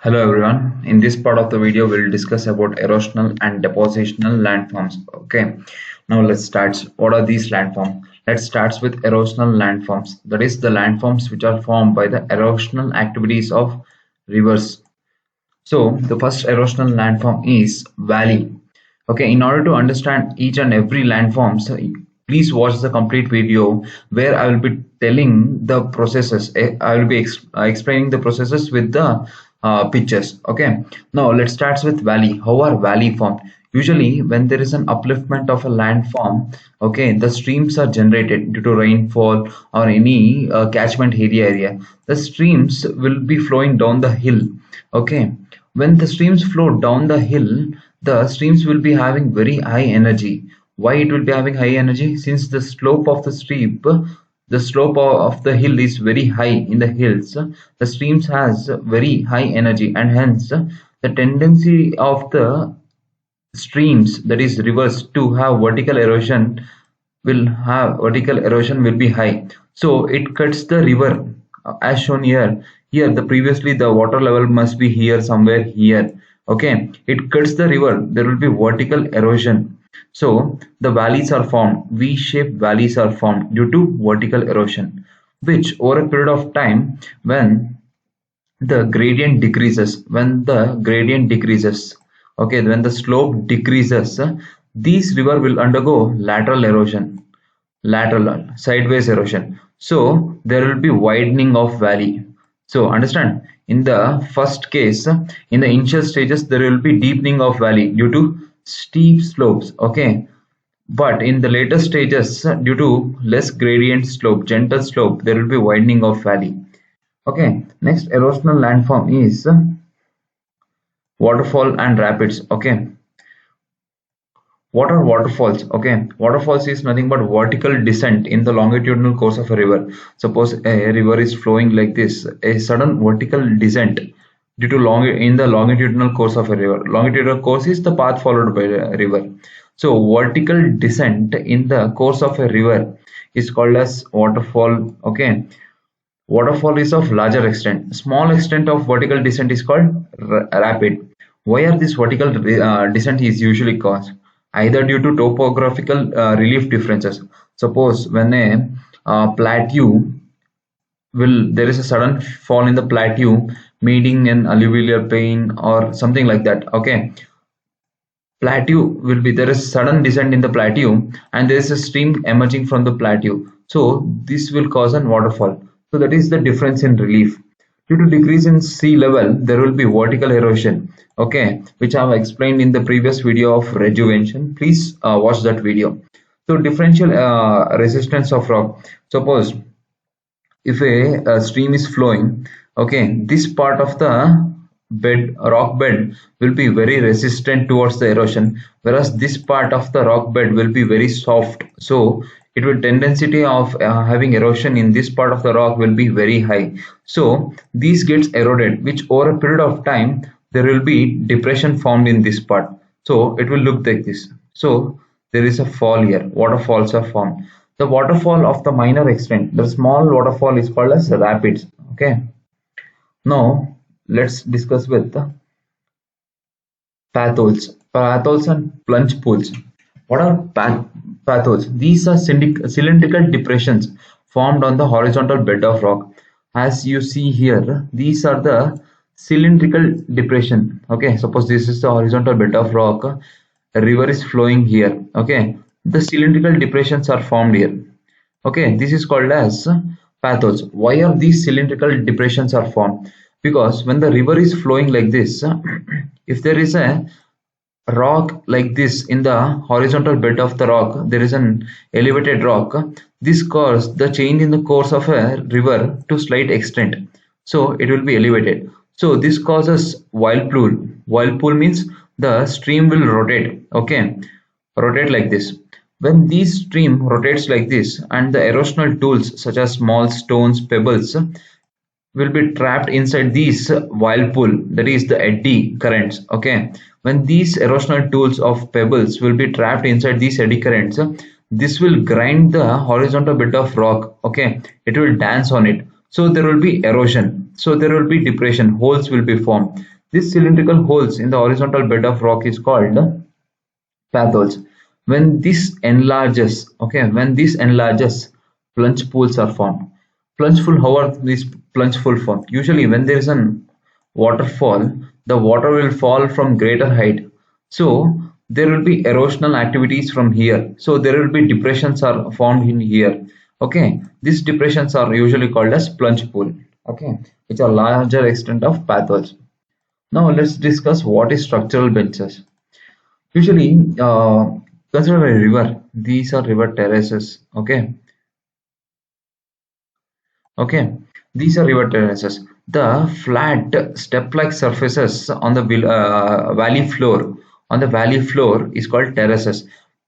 Hello everyone. In this part of the video, we'll discuss about erosional and depositional landforms. Okay. Now let's start. What are these landforms? Let's start with erosional landforms. That is the landforms which are formed by the erosional activities of rivers. So the first erosional landform is valley. Okay, in order to understand each and every landforms, please watch the complete video where I will be telling the processes. I will be explaining the processes with the pictures. Okay, now let's start with valley. How are valley formed? Usually, when there is an upliftment of a landform, okay, the streams are generated due to rainfall or any catchment area. The streams will be flowing down the hill. Okay, when the streams flow down the hill, the streams will be having very high energy. Why it will be having high energy? Since the slope of the steep, the slope of the hill is very high in the hills, the streams has very high energy, and hence the tendency of the streams, that is rivers, to have vertical erosion will be high. So it cuts the river, as shown here. Here the previously the water level must be here somewhere here. Okay, it cuts the river, there will be vertical erosion. So the valleys are formed, V-shaped valleys are formed due to vertical erosion, which over a period of time, the gradient decreases okay, when the slope decreases, these river will undergo lateral erosion, lateral sideways erosion. So there will be widening of valley. So understand, in the first case, in the initial stages, there will be deepening of valley due to steep slopes. Okay, but in the later stages, due to less gradient slope, gentle slope, there will be widening of valley. Okay, next erosional landform is waterfall and rapids. Okay, what are waterfalls? Okay, waterfalls is nothing but vertical descent in the longitudinal course of a river. Suppose a river is flowing like this, a sudden vertical descent due to in the longitudinal course of a river. Longitudinal course is the path followed by a river. So vertical descent in the course of a river is called as waterfall. Okay, waterfall is of larger extent. Small extent of vertical descent is called rapid. Why are this vertical descent is usually caused? Either due to topographical relief differences. Suppose when a plateau there is a sudden fall in the plateau, meeting an alluvial plain or something like that. Okay, plateau will be, there is sudden descent in the plateau and there is a stream emerging from the plateau. So this will cause a waterfall. So that is the difference in relief. Due to decrease in sea level, there will be vertical erosion. Okay, which I have explained in the previous video of rejuvenation. Please watch that video. So differential resistance of rock. Suppose if a stream is flowing, okay, this part of the rock bed will be very resistant towards the erosion, whereas this part of the rock bed will be very soft. So it will tendency of having erosion in this part of the rock will be very high. So these gets eroded, which over a period of time there will be depression formed in this part. So it will look like this. So there is a fall here, waterfalls are formed. The waterfall of the minor extent, the small waterfall, is called as rapids. Okay, now let's discuss with the pathols and plunge pools. What are pathols? These are cylindrical depressions formed on the horizontal bed of rock. As you see here, these are the cylindrical depression. Okay, suppose this is the horizontal bed of rock, a river is flowing here. Okay, the cylindrical depressions are formed here. Okay, this is called as pathols. Why are these cylindrical depressions are formed? Because when the river is flowing like this, if there is a rock like this in the horizontal bed of the rock, there is an elevated rock, this causes the change in the course of a river to slight extent, so it will be elevated. So this causes whirlpool means the stream will rotate. Okay, rotate like this. When this stream rotates like this, and the erosional tools such as small stones, pebbles will be trapped inside these whirlpool, that is the eddy currents. Okay, when these erosional tools of pebbles will be trapped inside these eddy currents, this will grind the horizontal bit of rock. Okay, it will dance on it, so there will be erosion. so there will be depression, holes will be formed. These cylindrical holes in the horizontal bed of rock is called pathols. When this enlarges, plunge pools are formed. Plunge pool, how are these plunge pool formed? Usually when there is an waterfall, the water will fall from greater height. So there will be erosional activities from here. So there will be depressions are formed in here. Okay, these depressions are usually called as plunge pool. Okay, which are larger extent of pathols. Now let's discuss what is structural benches. Usually, consider a river. These are river terraces. Okay. These are river terraces. The flat step-like surfaces on the valley floor is called terraces.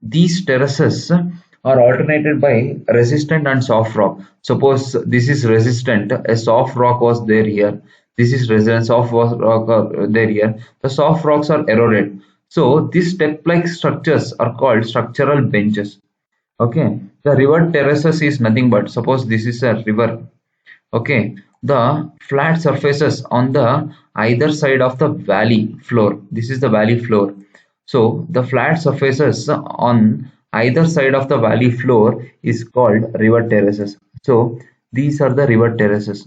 These terraces are alternated by resistant and soft rock. Suppose this is resistant, a soft rock was there here. This is resistant, soft rock are there here. The soft rocks are eroded. So these step-like structures are called structural benches. Okay, the river terraces is nothing but, suppose this is a river. Okay, the flat surfaces on the either side of the valley floor. This is the valley floor. So the flat surfaces on either side of the valley floor is called river terraces. So these are the river terraces.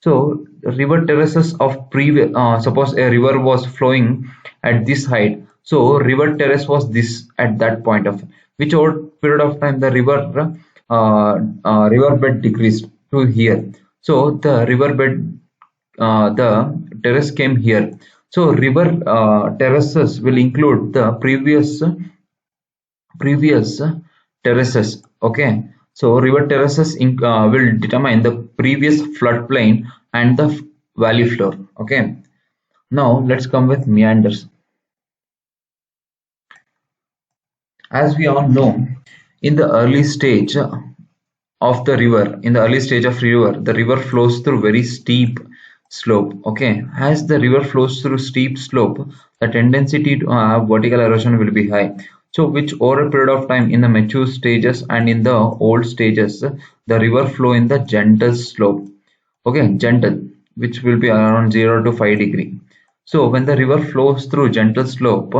So river terraces of previous, suppose a river was flowing at this height. So river terrace was this at that point of which over period of time the river bed decreased to here. So the riverbed, the terrace came here. So river terraces will include the previous terraces. Okay. So river terraces will determine the previous floodplain and the valley floor. Okay. Now let's come with meanders. As we all know, in the early stage of the river, the river flows through very steep slope. Okay, as the river flows through steep slope, the tendency to have vertical erosion will be high. So which over a period of time in the mature stages and in the old stages, the river flow in the gentle slope. Okay, gentle, which will be around 0 to 5 degree. So when the river flows through gentle slope,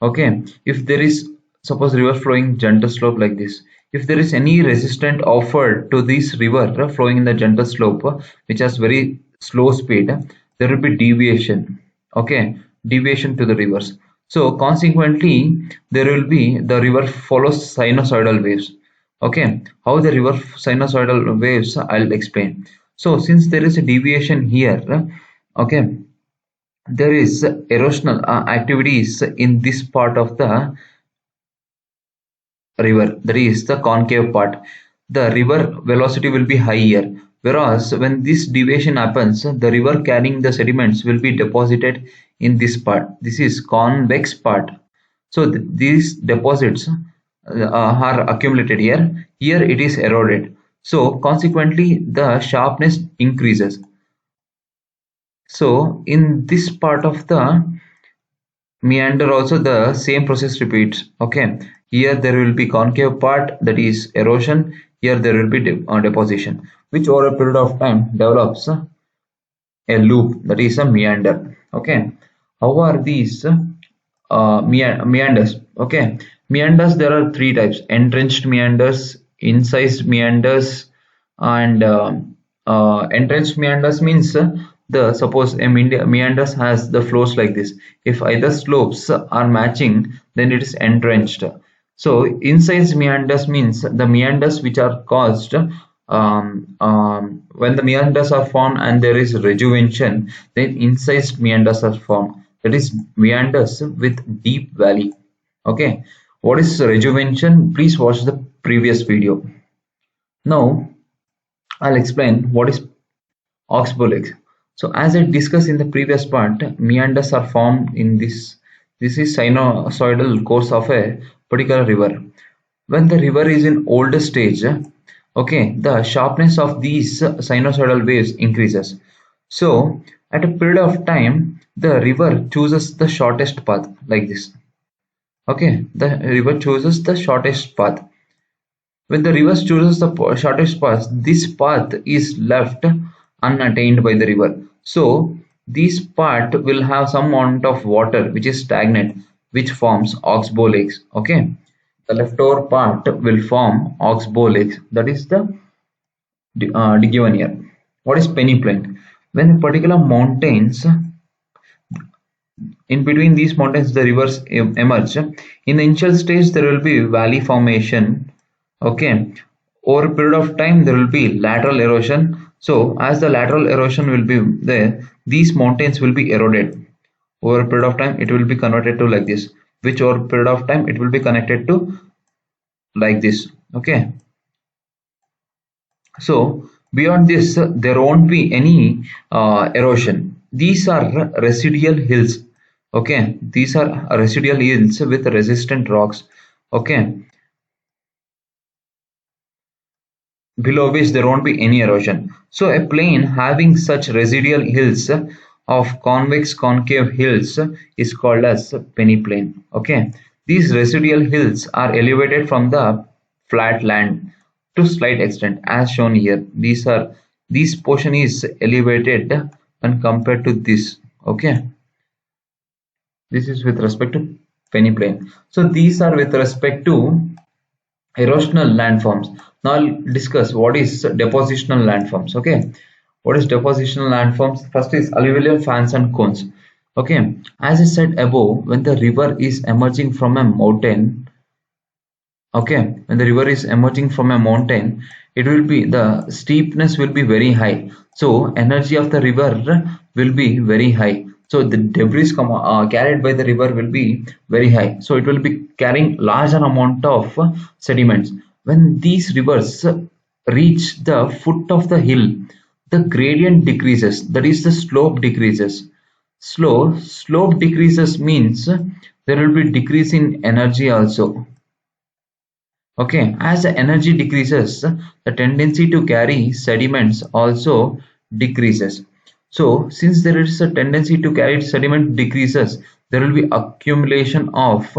okay, if there is, suppose river flowing gentle slope like this, if there is any resistance offered to this river flowing in the gentle slope, which has very slow speed, there will be deviation. Okay, deviation to the rivers. So consequently, there will be the river follows sinusoidal waves. Okay, how the river sinusoidal waves I'll explain. So since there is a deviation here, okay, there is erosional activities in this part of the river, that is the concave part. The river velocity will be higher, whereas when this deviation happens, the river carrying the sediments will be deposited in this part. This is convex part. So these deposits are accumulated here. Here it is eroded. So consequently the sharpness increases. So in this part of the meander also the same process repeats. Okay, here there will be concave part, that is erosion. Here there will be deposition, which over a period of time develops a loop, that is a meander. Okay, how are these meanders? Okay, meanders, there are three types: entrenched meanders, incised meanders, and entrenched meanders means the suppose a meanders has the flows like this. If either slopes are matching, then it is entrenched. So incised meanders means the meanders which are caused when the meanders are formed and there is rejuvenation, then incised meanders are formed. That is meanders with deep valley. Okay, what is rejuvenation? Please watch the previous video. Now I'll explain what is oxbolex. So as I discussed in the previous part, meanders are formed in this. This is sinusoidal course of a particular river. When the river is in older stage, okay, the sharpness of these sinusoidal waves increases. So at a period of time, the river chooses the shortest path like this. Okay, the river chooses the shortest path. When the river chooses the shortest path, this path is left unattained by the river. So this part will have some amount of water which is stagnant, which forms oxbow lakes. Okay, the leftover part will form oxbow lakes. That is the given here. What is peneplain? When particular mountains, in between these mountains the rivers emerge. In the initial stage there will be valley formation. Okay, over a period of time there will be lateral erosion. So as the lateral erosion will be there, these mountains will be eroded. Over a period of time it will be converted to like this, which over a period of time it will be connected to like this. Okay, so beyond this, there won't be any erosion. These are residual hills. Okay, these are residual hills with resistant rocks. Okay, below which there won't be any erosion. So a plain having such residual hills of convex concave hills is called as peneplain. Okay, these residual hills are elevated from the flat land to slight extent as shown here. This portion is elevated when compared to this. Okay, this is with respect to peneplain. So these are with respect to erosional landforms. Now I'll discuss what is depositional landforms. Okay, what is depositional landforms? First is alluvial fans and cones. Okay, as I said above, when the river is emerging from a mountain, okay, when the river is emerging from a mountain, it will be the steepness will be very high. So energy of the river will be very high. So the debris carried by the river will be very high. So it will be carrying larger amount of sediments. When these rivers reach the foot of the hill, the gradient decreases. That is, the slope decreases. Slope decreases means there will be decrease in energy also. Okay, as the energy decreases, the tendency to carry sediments also decreases. So, since there is a tendency to carry sediment decreases, there will be accumulation of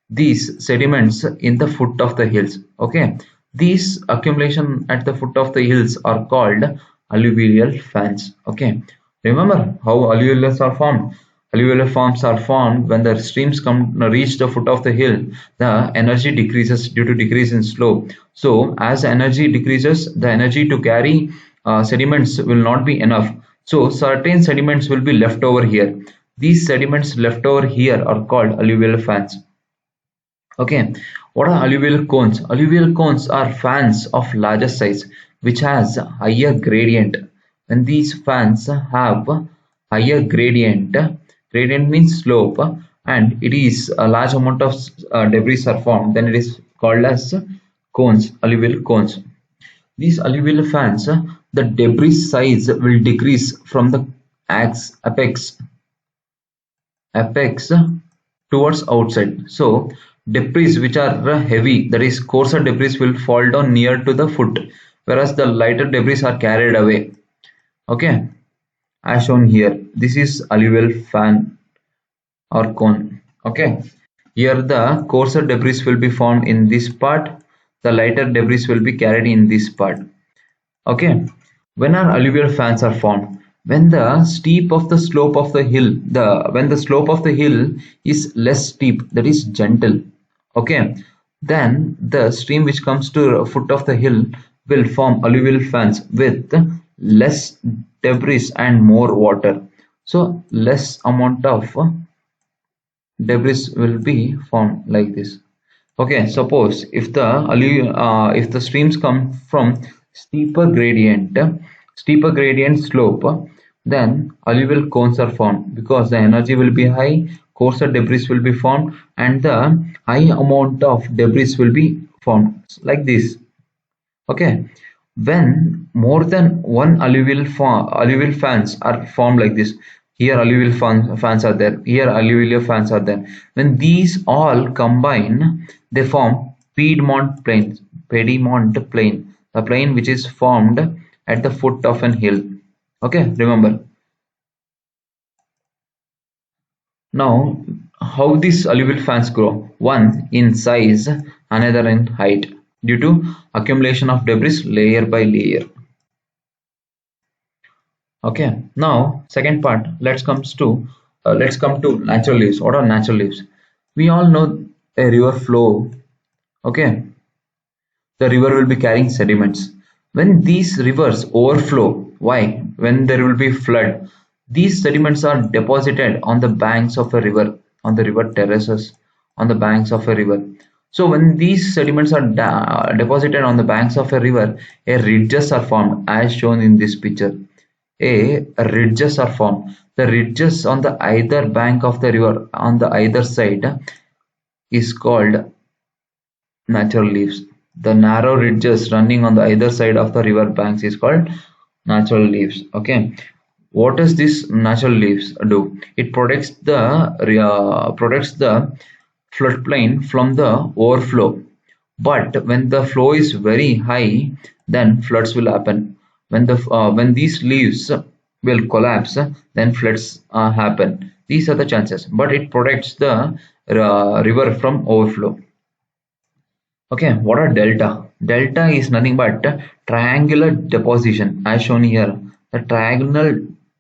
these sediments in the foot of the hills. Okay, these accumulation at the foot of the hills are called alluvial fans. Okay, remember how alluvials are formed. Alluvial forms are formed when the streams reach the foot of the hill. The energy decreases due to decrease in slope. So as energy decreases, the energy to carry sediments will not be enough. So certain sediments will be left over here. These sediments left over here are called alluvial fans. Okay, what are alluvial cones? Alluvial cones are fans of larger size which has higher gradient. When these fans have higher gradient means slope, and it is a large amount of debris are formed, then it is called as cones, alluvial cones. These alluvial fans, the debris size will decrease from the apex towards outside. So debris which are heavy, that is coarser debris, will fall down near to the foot, whereas the lighter debris are carried away. Okay, as shown here, this is alluvial fan or cone. Okay, here the coarser debris will be formed in this part, the lighter debris will be carried in this part. Okay, when our alluvial fans are formed, when the steep of the slope of the hill, when the slope of the hill is less steep, that is gentle. Okay, then the stream which comes to the foot of the hill will form alluvial fans with less debris and more water. So less amount of debris will be formed like this. Okay, suppose if the streams come from steeper gradient slope, then alluvial cones are formed because the energy will be high, coarser debris will be formed, and the high amount of debris will be formed like this. Okay, when more than one alluvial fans are formed like this, here alluvial fans are there, here alluvial fans are there. When these all combine, they form Piedmont plain, the plain which is formed at the foot of an hill. Okay, remember. Now, how these alluvial fans grow? One in size, another in height, due to accumulation of debris layer by layer. Okay, now second part. Let's come to natural leaves. What are natural leaves? We all know a river flow. Okay, the river will be carrying sediments. When these rivers overflow, why? When there will be flood, these sediments are deposited on the banks of a river, on the river terraces, on the banks of a river. So when these sediments are deposited on the banks of a river, a ridges are formed as shown in this picture. A ridges are formed. The ridges on the either bank of the river, on the either side, is called natural leaves. The narrow ridges running on the either side of the river banks is called natural leaves. Okay, what does this natural leaves do? It protects the floodplain from the overflow. But when the flow is very high, then floods will happen. When these leaves will collapse, then floods happen. These are the chances. But it protects the river from overflow. Okay, what are delta? Delta is nothing but triangular deposition as shown here. The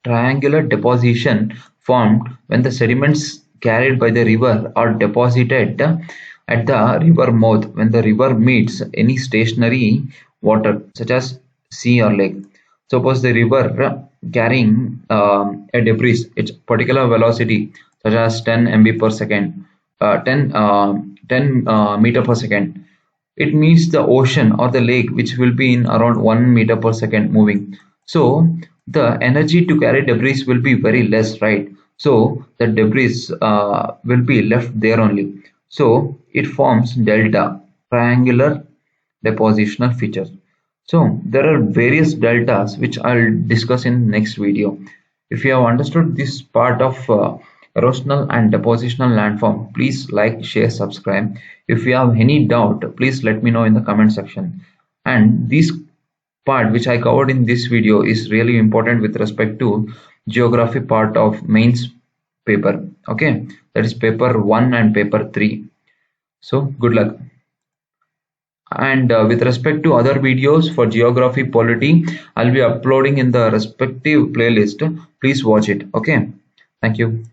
triangular deposition formed when the sediments carried by the river are deposited at the river mouth when the river meets any stationary water such as sea or lake. Suppose the river carrying a debris, its particular velocity such as 10 MB per second, 10 meter per second, it meets the ocean or the lake which will be in around 1 meter per second moving. So the energy to carry debris will be very less, right? So the debris will be left there only. So it forms delta, triangular depositional feature. So there are various deltas which I'll discuss in next video. If you have understood this part of erosional and depositional landform, please like, share, subscribe. If you have any doubt, please let me know in the comment section. And this part which I covered in this video is really important with respect to geography part of mains paper. Okay, that is paper 1 and paper 3. So good luck. And with respect to other videos for geography polity, I'll be uploading in the respective playlist. Please watch it. Okay, thank you.